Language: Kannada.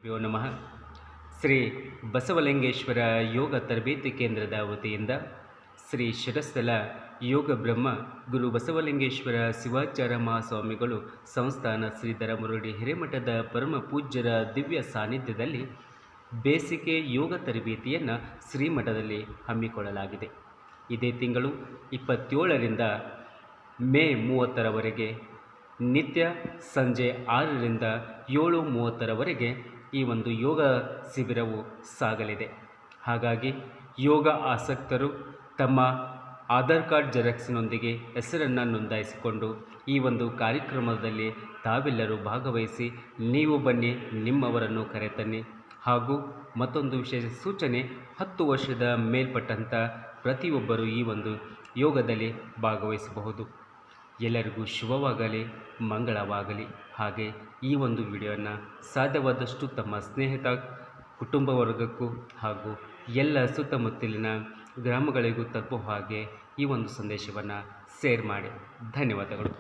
ವ್ಯೋ ನಮಃ. ಶ್ರೀ ಬಸವಲಿಂಗೇಶ್ವರ ಯೋಗ ತರಬೇತಿ ಕೇಂದ್ರದ ವತಿಯಿಂದ ಶ್ರೀ ಶಿರಸ್ಥಲ ಯೋಗ ಬ್ರಹ್ಮ ಗುರು ಬಸವಲಿಂಗೇಶ್ವರ ಶಿವಾಚಾರ್ಯ ಮಹಾಸ್ವಾಮಿಗಳು ಸಂಸ್ಥಾನ ಶ್ರೀಧರ ಮುರುಡಿ ಹಿರೇಮಠದ ಪರಮ ಪೂಜ್ಯರ ದಿವ್ಯ ಸಾನ್ನಿಧ್ಯದಲ್ಲಿ ಬೇಸಿಗೆ ಯೋಗ ತರಬೇತಿಯನ್ನು ಶ್ರೀಮಠದಲ್ಲಿ ಹಮ್ಮಿಕೊಳ್ಳಲಾಗಿದೆ. ಇದೇ ತಿಂಗಳು 27ರಿಂದ ಮೇ 30ರವರೆಗೆ ನಿತ್ಯ ಸಂಜೆ 6ರಿಂದ 7:30ರವರೆಗೆ ಈ ಒಂದು ಯೋಗ ಶಿಬಿರವು ಸಾಗಲಿದೆ. ಹಾಗಾಗಿ ಯೋಗ ಆಸಕ್ತರು ತಮ್ಮ ಆಧಾರ್ ಕಾರ್ಡ್ ಜೆರಾಕ್ಸ್ನೊಂದಿಗೆ ಹೆಸರನ್ನು ನೋಂದಾಯಿಸಿಕೊಂಡು ಈ ಒಂದು ಕಾರ್ಯಕ್ರಮದಲ್ಲಿ ತಾವೆಲ್ಲರೂ ಭಾಗವಹಿಸಿ ನೀವು ಬನ್ನಿ, ನಿಮ್ಮವರನ್ನು ಕರೆತನ್ನಿ. ಹಾಗೂ ಮತ್ತೊಂದು ವಿಶೇಷ ಸೂಚನೆ, 10 ವರ್ಷದ ಮೇಲ್ಪಟ್ಟಂಥ ಪ್ರತಿಯೊಬ್ಬರು ಈ ಒಂದು ಯೋಗದಲ್ಲಿ ಭಾಗವಹಿಸಬಹುದು. ಎಲ್ಲರಿಗೂ ಶುಭವಾಗಲಿ, ಮಂಗಳವಾಗಲಿ. ಹಾಗೆ ಈ ಒಂದು ವಿಡಿಯೋನ ಸಾಧ್ಯವಾದಷ್ಟು ತಮ್ಮ ಸ್ನೇಹಿತ ಕುಟುಂಬ ವರ್ಗಕ್ಕೂ ಹಾಗೂ ಎಲ್ಲ ಸುತ್ತಮುತ್ತಲಿನ ಗ್ರಾಮಗಳಿಗೂ ತಲುಪುವ ಹಾಗೆ ಈ ಒಂದು ಸಂದೇಶವನ್ನು ಶೇರ್ ಮಾಡಿ. ಧನ್ಯವಾದಗಳು.